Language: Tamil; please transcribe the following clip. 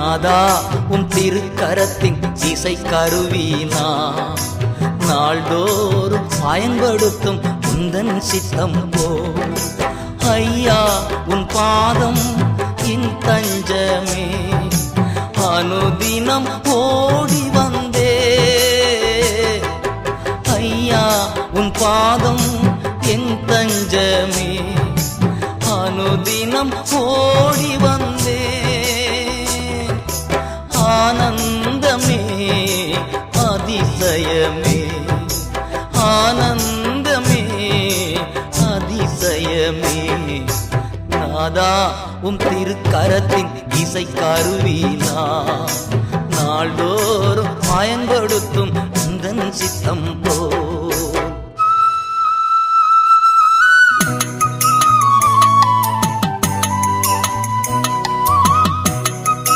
நாதா உம் திருக்கரத்தின் இசை கருவினா நாள்தோறும் பயன்படுத்தும் உந்தன் சித்தம் போ ஐயா உன் பாதம் என் தஞ்சமே அனுதினம் ஓடி வந்தே ஐயா உன் பாதம் என் தஞ்சமே அனுதினம் ஓடி வந்தே ஆனந்தமே அதிசயமே ஆனந்தமே அதிசயமே நாதா உம் திருக்கரத்தின் இசை கருவினா நாள்தோறும் பயன்படுத்தும் உந்தன் சித்தம் போ